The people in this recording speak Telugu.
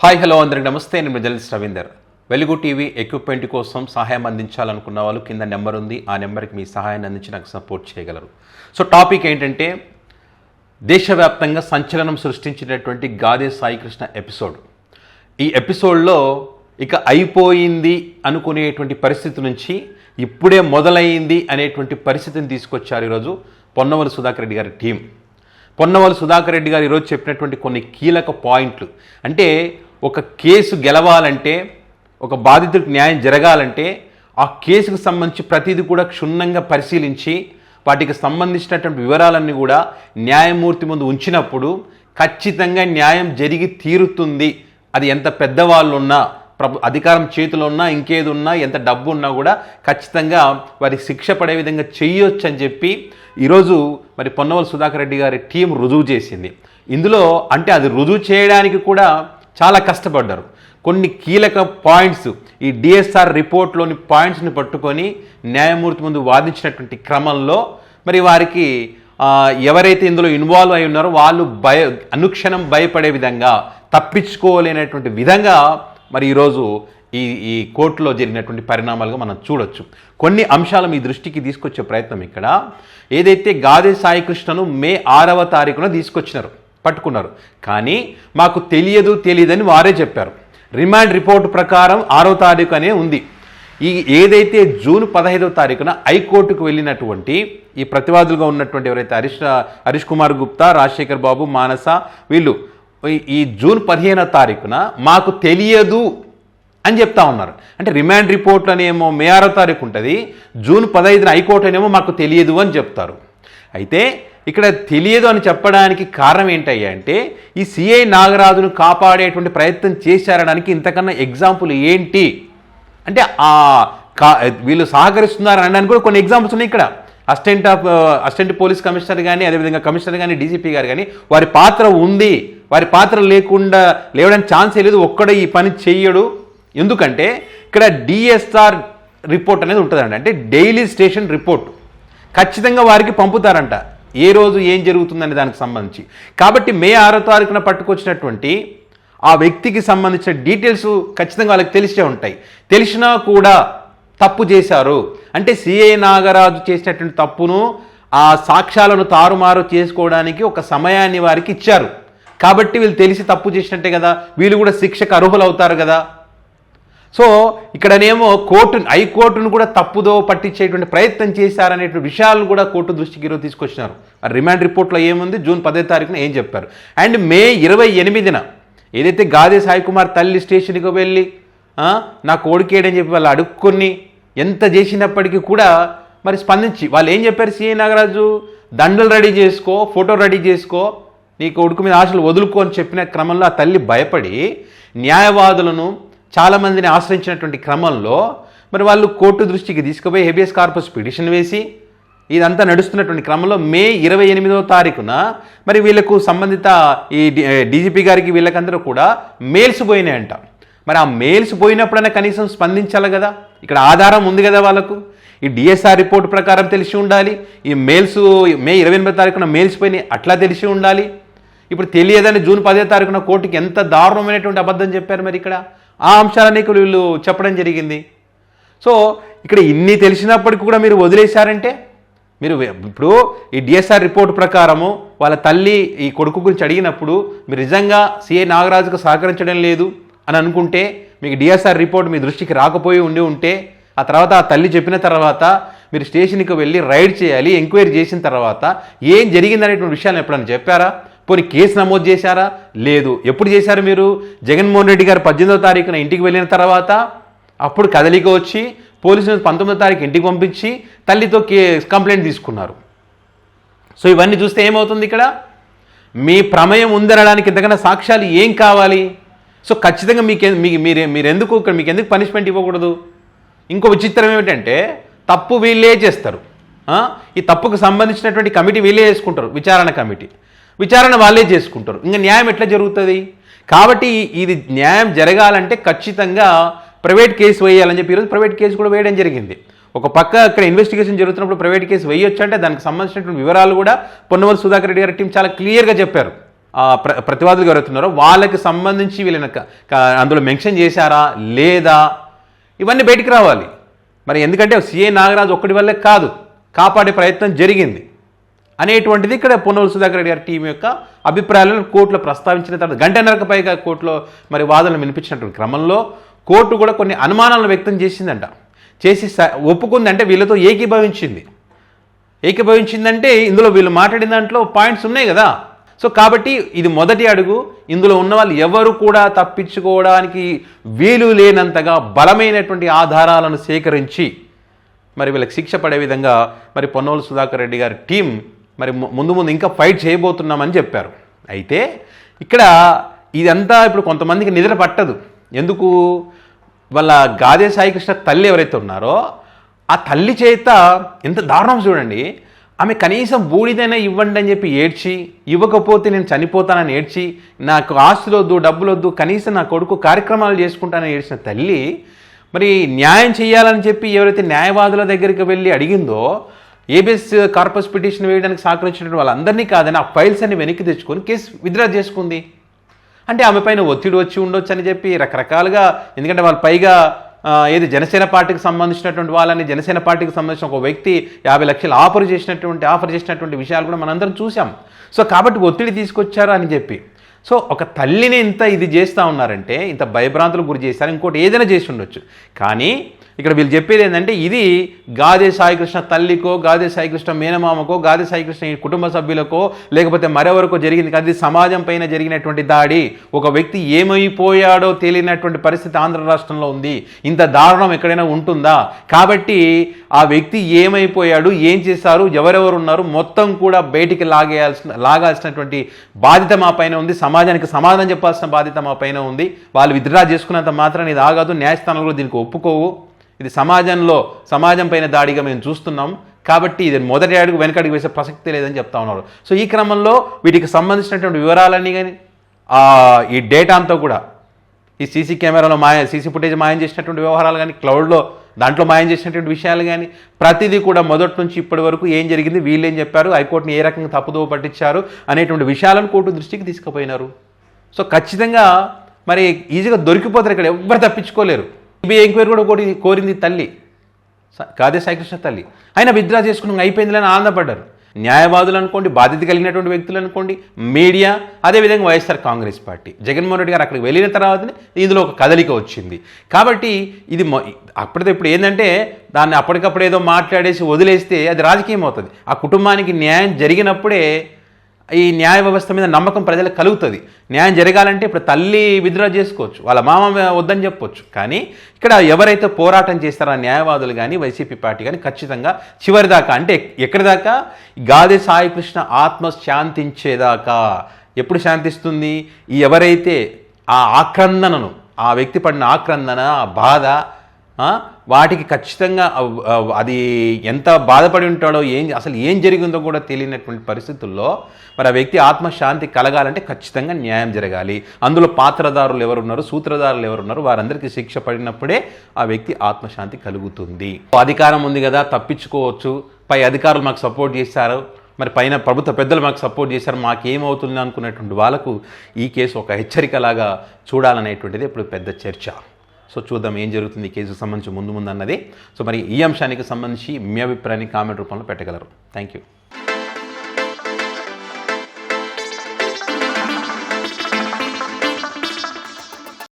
హాయ్ హలో అందరికి నమస్తే. నేను జర్నలిస్ట్ రవీందర్. వెలుగు టీవీ ఎక్విప్మెంట్ కోసం సహాయం అందించాలనుకున్న వాళ్ళు కింద నెంబర్ ఉంది, ఆ నెంబర్కి మీ సహాయాన్ని అందించి నాకు సపోర్ట్ చేయగలరు. సో టాపిక్ ఏంటంటే దేశవ్యాప్తంగా సంచలనం సృష్టించినటువంటి గాదే సాయికృష్ణ ఎపిసోడ్. ఈ ఎపిసోడ్లో ఇక అయిపోయింది అనుకునేటువంటి పరిస్థితి నుంచి ఇప్పుడే మొదలైంది అనేటువంటి పరిస్థితిని తీసుకొచ్చారు ఈరోజు పొన్నవలు సుధాకర్ రెడ్డి గారి టీం. పొన్నవలు సుధాకర్ రెడ్డి గారు ఈరోజు చెప్పినటువంటి కొన్ని కీలక పాయింట్లు, అంటే ఒక కేసు గెలవాలంటే, ఒక బాధితుడికి న్యాయం జరగాలంటే ఆ కేసుకు సంబంధించి ప్రతిదీ కూడా క్షుణ్ణంగా పరిశీలించి వాటికి సంబంధించినటువంటి వివరాలన్నీ కూడా న్యాయమూర్తి ముందు ఉంచినప్పుడు ఖచ్చితంగా న్యాయం జరిగి తీరుతుంది. అది ఎంత పెద్దవాళ్ళు ఉన్నా, అధికారం చేతిలో ఉన్నా, ఇంకేది ఉన్నా, ఎంత డబ్బు ఉన్నా కూడా ఖచ్చితంగా వారి శిక్ష పడే విధంగా చెయ్యొచ్చు అని చెప్పి ఈరోజు మరి పొన్నవలు సుధాకర్ రెడ్డి గారి టీం రుజువు చేసింది. ఇందులో అంటే అది రుజువు చేయడానికి కూడా చాలా కష్టపడ్డారు. కొన్ని కీలక పాయింట్స్, ఈ డిఎస్ఆర్ రిపోర్ట్లోని పాయింట్స్ని పట్టుకొని న్యాయమూర్తి ముందు వాదించినటువంటి క్రమంలో మరి వారికి ఎవరైతే ఇందులో ఇన్వాల్వ్ అయి ఉన్నారో వాళ్ళు అనుక్షణం భయపడే విధంగా, తప్పించుకోలేనటువంటి విధంగా మరి ఈరోజు ఈ కోర్టులో జరిగినటువంటి పరిణామాలుగా మనం చూడొచ్చు. కొన్ని అంశాలు మీ దృష్టికి తీసుకొచ్చే ప్రయత్నం ఇక్కడ. ఏదైతే గాదే సాయికృష్ణను మే 6వ తారీఖున పట్టుకున్నారు, కానీ మాకు తెలియదని వారే చెప్పారు. రిమాండ్ రిపోర్ట్ ప్రకారం 6వ తారీఖు అనే ఉంది. ఏదైతే జూన్ 15వ తారీఖున హైకోర్టుకు వెళ్ళినటువంటి ఈ ప్రతివాదులుగా ఉన్నటువంటి ఎవరైతే హరీష్ కుమార్ గుప్తా, రాజశేఖర్ బాబు, మానస, వీళ్ళు ఈ జూన్ 15వ తారీఖున మాకు తెలియదు అని చెప్తా ఉన్నారు. అంటే రిమాండ్ రిపోర్ట్లు అనేమో మే 6వ తారీఖు ఉంటుంది, జూన్ 15న హైకోర్టు అనేమో మాకు తెలియదు అని చెప్తారు. అయితే ఇక్కడ తెలియదు అని చెప్పడానికి కారణం ఏంటయ్యా అంటే, ఈ సిఐ నాగరాజును కాపాడేటువంటి ప్రయత్నం చేశారనడానికి ఇంతకన్నా ఎగ్జాంపుల్ ఏంటి అంటే వీళ్ళు సహకరిస్తున్నారు అనడానికి కూడా కొన్ని ఎగ్జాంపుల్స్ ఉన్నాయి ఇక్కడ. అసిస్టెంట్ పోలీస్ కమిషనర్ కానీ, అదేవిధంగా కమిషనర్ కానీ, డీజీపీ గారు కానీ వారి పాత్ర ఉంది. వారి పాత్ర లేవడానికి ఛాన్సే లేదు. ఒక్కడే ఈ పని చెయ్యడు. ఎందుకంటే ఇక్కడ డిఎస్ఆర్ రిపోర్ట్ అనేది ఉంటుందండి, అంటే డైలీ స్టేషన్ రిపోర్ట్ ఖచ్చితంగా వారికి పంపుతారంట, ఏ రోజు ఏం జరుగుతుందనే దానికి సంబంధించి. కాబట్టి మే 6వ తారీఖున పట్టుకొచ్చినటువంటి ఆ వ్యక్తికి సంబంధించిన డీటెయిల్స్ ఖచ్చితంగా వాళ్ళకి తెలిసే ఉంటాయి. తెలిసినా కూడా తప్పు చేశారు అంటే సిఐ నాగరాజు చేసినటువంటి తప్పును, ఆ సాక్ష్యాలను తారుమారు చేసుకోవడానికి ఒక సమయాన్ని వారికి ఇచ్చారు. కాబట్టి వీళ్ళు తెలిసి తప్పు చేసినట్టే కదా, వీళ్ళు కూడా శిక్షకు అర్హులు అవుతారు కదా. సో ఇక్కడనేమో హైకోర్టును కూడా తప్పుదో పట్టించేటువంటి ప్రయత్నం చేశారనేటువంటి విషయాలను కూడా కోర్టు దృష్టికి ఈరోజు తీసుకొచ్చినారు. రిమాండ్ రిపోర్ట్లో ఏముంది, జూన్ 10వ తారీఖున ఏం చెప్పారు. అండ్ మే 28న ఏదైతే గాదే సాయి కుమార్ తల్లి స్టేషన్కి వెళ్ళి నా కొడుకేడని చెప్పి వాళ్ళు అడుక్కొని ఎంత చేసినప్పటికీ కూడా మరి స్పందించి వాళ్ళు ఏం చెప్పారు, సిఐ నాగరాజు దండలు రెడీ చేసుకో, ఫోటో రెడీ చేసుకో, నీ కొడుకు మీద ఆశలు వదులుకో అని చెప్పిన క్రమంలో ఆ తల్లి భయపడి న్యాయవాదులను చాలామందిని ఆశ్రయించినటువంటి క్రమంలో మరి వాళ్ళు కోర్టు దృష్టికి తీసుకుపోయి హెబియస్ కార్పస్ పిటిషన్ వేసి ఇదంతా నడుస్తున్నటువంటి క్రమంలో మే 28వ తారీఖున మరి వీళ్ళకు సంబంధిత ఈ డీజీపీ గారికి వీళ్ళకందరూ కూడా మెయిల్స్ పోయినాయంట. మరి ఆ మెయిల్స్ పోయినప్పుడైనా కనీసం స్పందించాలి కదా, ఇక్కడ ఆధారం ఉంది కదా వాళ్ళకు. ఈ డిఎస్ఆర్ రిపోర్ట్ ప్రకారం తెలిసి ఉండాలి, ఈ మెయిల్స్ మే 28వ తారీఖున మెయిల్స్ పోయినాయి అట్లా తెలిసి ఉండాలి. ఇప్పుడు తెలియదని జూన్ 10వ తారీఖున కోర్టుకి ఎంత దారుణమైనటువంటి అబద్ధం చెప్పారు. మరి ఇక్కడ ఆ అంశాలన్నీ వీళ్ళు చెప్పడం జరిగింది. సో ఇక్కడ ఇన్ని తెలిసినప్పటికీ కూడా మీరు వదిలేశారంటే, మీరు ఇప్పుడు ఈ డిఎస్ఆర్ రిపోర్ట్ ప్రకారము వాళ్ళ తల్లి ఈ కొడుకు గురించి అడిగినప్పుడు మీరు నిజంగా సిఐ నాగరాజుకు సహకరించడం లేదు అని అనుకుంటే, మీకు డిఎస్ఆర్ రిపోర్ట్ మీ దృష్టికి రాకపోయి ఉంటే ఆ తర్వాత ఆ తల్లి చెప్పిన తర్వాత మీరు స్టేషన్కి వెళ్ళి రైడ్ చేయాలి, ఎంక్వైరీ చేసిన తర్వాత ఏం జరిగిందనేటువంటి విషయాన్ని ఎప్పుడైనా చెప్పారా? పోనీ కేసు నమోదు చేశారా? లేదు. ఎప్పుడు చేశారు మీరు? జగన్మోహన్ రెడ్డి గారు 18వ తారీఖున ఇంటికి వెళ్ళిన తర్వాత అప్పుడు కదలిక వచ్చి పోలీసులు 19వ తారీఖు ఇంటికి పంపించి తల్లితో కంప్లైంట్ తీసుకున్నారు. సో ఇవన్నీ చూస్తే ఏమవుతుంది, ఇక్కడ మీ ప్రమేయం ఉందనడానికి ఇంతకన్నా సాక్ష్యాలు ఏం కావాలి? సో ఖచ్చితంగా మీరెందుకు ఇక్కడ మీకు ఎందుకు పనిష్మెంట్ ఇవ్వకూడదు? ఇంకో విచిత్రం ఏమిటంటే తప్పు వీళ్ళే చేస్తారు. ఈ తప్పుకు సంబంధించినటువంటి కమిటీ వీళ్ళే చేసుకుంటారు, విచారణ వాళ్ళే చేసుకుంటారు. ఇంకా న్యాయం ఎట్లా జరుగుతుంది? కాబట్టి ఇది న్యాయం జరగాలంటే ఖచ్చితంగా ప్రైవేట్ కేసు వేయాలని చెప్పి ఈరోజు ప్రైవేట్ కేసు కూడా వేయడం జరిగింది. ఒక పక్క ఇక్కడ ఇన్వెస్టిగేషన్ జరుగుతున్నప్పుడు ప్రైవేట్ కేసు వేయొచ్చు అంటే దానికి సంబంధించినటువంటి వివరాలు కూడా పొన్నవలు సుధాకర్ రెడ్డి గారి టీం చాలా క్లియర్గా చెప్పారు. ప్రతివాదులు ఎవరైతున్నారో వాళ్ళకి సంబంధించి వీళ్ళని అందులో మెన్షన్ చేశారా లేదా ఇవన్నీ బయటికి రావాలి. మరి ఎందుకంటే సిఐ నాగరాజు ఒక్కడి వల్లే కాదు, కాపాడే ప్రయత్నం జరిగింది అనేటువంటిది ఇక్కడ పొన్నూరు సుధాకర్ రెడ్డి గారి టీం యొక్క అభిప్రాయాలను కోర్టులో ప్రస్తావించిన తర్వాత గంటన్నరకు పైగా కోర్టులో మరి వాదనలు వినిపించినటువంటి క్రమంలో కోర్టు కూడా కొన్ని అనుమానాలను వ్యక్తం చేసిందంట. చేసి ఒప్పుకుందంటే వీళ్ళతో ఏకీభవించిందంటే ఇందులో వీళ్ళు మాట్లాడిన దాంట్లో పాయింట్స్ ఉన్నాయి కదా. సో కాబట్టి ఇది మొదటి అడుగు. ఇందులో ఉన్న వాళ్ళు ఎవరు కూడా తప్పించుకోవడానికి వీలు లేనంతగా బలమైనటువంటి ఆధారాలను సేకరించి మరి వీళ్ళకి శిక్ష పడే విధంగా మరి పొన్నోలు సుధాకర్ రెడ్డి గారి టీం మరి ముందు ఇంకా ఫైట్ చేయబోతున్నామని చెప్పారు. అయితే ఇక్కడ ఇదంతా ఇప్పుడు కొంతమందికి నిద్ర పట్టదు. ఎందుకు? వాళ్ళ గాదే సాయికృష్ణ తల్లి ఎవరైతే ఉన్నారో ఆ తల్లి చేత ఎంత దారుణం చూడండి. ఆమె కనీసం బూడిదైనా ఇవ్వండి అని చెప్పి ఏడ్చి, ఇవ్వకపోతే నేను చనిపోతానని ఏడ్చి, నాకు ఆస్తులొద్దు డబ్బులొద్దు కనీసం నా కొడుకు కార్యక్రమాలు చేసుకుంటానని ఏడ్చిన తల్లి మరి న్యాయం చేయాలని చెప్పి ఎవరైతే న్యాయవాదుల దగ్గరికి వెళ్ళి అడిగిందో ఏబిఎస్ కార్పస్ పిటిషన్ వేయడానికి సహకరించినటువంటి వాళ్ళందరినీ కాదని ఆ ఫైల్స్ అన్ని వెనక్కి తెచ్చుకొని కేసు విత్డ్రా చేసుకుంది. అంటే ఆమె పైన ఒత్తిడి వచ్చి ఉండొచ్చు అని చెప్పి రకరకాలుగా, ఎందుకంటే వాళ్ళు పైగా ఏది జనసేన పార్టీకి సంబంధించినటువంటి వాళ్ళని, జనసేన పార్టీకి సంబంధించిన ఒక వ్యక్తి 50 లక్షలు ఆఫర్ చేసినటువంటి విషయాలు కూడా మనందరం చూసాం. సో కాబట్టి ఒత్తిడి తీసుకొచ్చారు అని చెప్పి, సో ఒక తల్లిని ఇంత ఇది చేస్తూ ఉన్నారంటే, ఇంత భయభ్రాంతులకు గురి చేశారు, ఇంకోటి ఏదైనా చేసి ఉండొచ్చు. కానీ ఇక్కడ వీళ్ళు చెప్పేది ఏంటంటే ఇది గాదే సాయికృష్ణ తల్లికో, గాదే సాయికృష్ణ మేనమామకో, గాదే సాయికృష్ణ కుటుంబ సభ్యులకో లేకపోతే మరెవరికో జరిగింది కాదు, సమాజం పైన జరిగినటువంటి దాడి. ఒక వ్యక్తి ఏమైపోయాడో తెలియనటువంటి పరిస్థితి ఆంధ్ర రాష్ట్రంలో ఉంది. ఇంత దారుణం ఎక్కడైనా ఉంటుందా? కాబట్టి ఆ వ్యక్తి ఏమైపోయాడు, ఏం చేశారు, ఎవరెవరు ఉన్నారు మొత్తం కూడా బయటికి లాగాల్సినటువంటి బాధ్యత మా పైన ఉంది. సమాజానికి సమాధానం చెప్పాల్సిన బాధ్యత మా పైన ఉంది. వాళ్ళు విత్డ్రా చేసుకున్నంత మాత్రాన్ని ఇది ఆగదు. న్యాయస్థానంలో దీనికి ఒప్పుకోవు. ఇది సమాజం పైన దాడిగా మేము చూస్తున్నాం. కాబట్టి ఇది మొదటి అడుగు వెనకడుగు వేసే ప్రసక్తి లేదని చెప్తా ఉన్నారు. సో ఈ క్రమంలో వీటికి సంబంధించినటువంటి వివరాలన్నీ కానీ ఈ డేటా అంతా కూడా ఈ సీసీ కెమెరాలో సీసీ ఫుటేజ్ మాయం చేసినటువంటి వ్యవహారాలు కానీ, క్లౌడ్లో దాంట్లో మాయం చేసినటువంటి విషయాలు కానీ ప్రతిదీ కూడా మొదటి నుంచి ఇప్పటి వరకు ఏం జరిగింది, వీళ్ళు ఏం చెప్పారు, హైకోర్టుని ఏ రకంగా తప్పుదోవ పట్టించారు అనేటువంటి విషయాలను కోర్టు దృష్టికి తీసుకుపోయినారు. సో ఖచ్చితంగా మరి ఈజీగా దొరికిపోతారు. ఇక్కడ ఎవ్వరు తప్పించుకోలేరు. సిబిఐ ఎంక్వైరీ కూడా కోరింది తల్లి, గాదే సాయికృష్ణ తల్లి. అయినా విత్డ్రా చేసుకుని అయిపోయిందిలని ఆనందపడ్డారు. న్యాయవాదులు అనుకోండి, బాధ్యత కలిగినటువంటి వ్యక్తులు అనుకోండి, మీడియా, అదేవిధంగా వైఎస్ఆర్ కాంగ్రెస్ పార్టీ. జగన్మోహన్ రెడ్డి గారు అక్కడికి వెళ్ళిన తర్వాతనే ఇందులో ఒక కదలిక వచ్చింది. కాబట్టి ఇది ఇప్పుడు ఏంటంటే దాన్ని అప్పటికప్పుడు ఏదో మాట్లాడేసి వదిలేస్తే అది రాజకీయం అవుతుంది. ఆ కుటుంబానికి న్యాయం జరిగినప్పుడే ఈ న్యాయ వ్యవస్థ మీద నమ్మకం ప్రజలకు కలుగుతుంది. న్యాయం జరగాలంటే ఇప్పుడు తల్లి విత్డ్రా చేసుకోవచ్చు, వాళ్ళ మామ వద్దని చెప్పొచ్చు. కానీ ఇక్కడ ఎవరైతే పోరాటం చేస్తారో ఆ న్యాయవాదులు కానీ వైసీపీ పార్టీ కానీ ఖచ్చితంగా చివరి దాకా, అంటే ఎక్కడి దాకా, గాదే సాయికృష్ణ ఆత్మ శాంతించేదాకా. ఎప్పుడు శాంతిస్తుంది? ఎవరైతే ఆ ఆక్రందనను, ఆ వ్యక్తి పడిన ఆక్రందన, ఆ బాధ, వాటికి ఖచ్చితంగా అది ఎంత బాధపడి ఉంటాడో, అసలు ఏం జరిగిందో కూడా తెలియనటువంటి పరిస్థితుల్లో మరి ఆ వ్యక్తి ఆత్మశాంతి కలగాలంటే ఖచ్చితంగా న్యాయం జరగాలి. అందులో పాత్రదారులు ఎవరున్నారు, సూత్రధారులు ఎవరున్నారు, వారందరికీ శిక్ష పడినప్పుడే ఆ వ్యక్తి ఆత్మశాంతి కలుగుతుంది. అధికారం ఉంది కదా, తప్పించుకోవచ్చు, పై అధికారులు మాకు సపోర్ట్ చేశారు, మరి పైన ప్రభుత్వ పెద్దలు మాకు సపోర్ట్ చేశారు, మాకేమవుతుంది అనుకునేటువంటి వాళ్ళకు ఈ కేసు ఒక హెచ్చరికలాగా చూడాలనేటువంటిది ఇప్పుడు పెద్ద చర్చ. సో చూద్దాం ఏం జరుగుతుంది ఈ కేసుకు సంబంధించి ముందు అన్నది. సో మరి ఈ అంశానికి సంబంధించి మీ అభిప్రాయాన్ని కామెంట్ రూపంలో పెట్టగలరు. Thank you.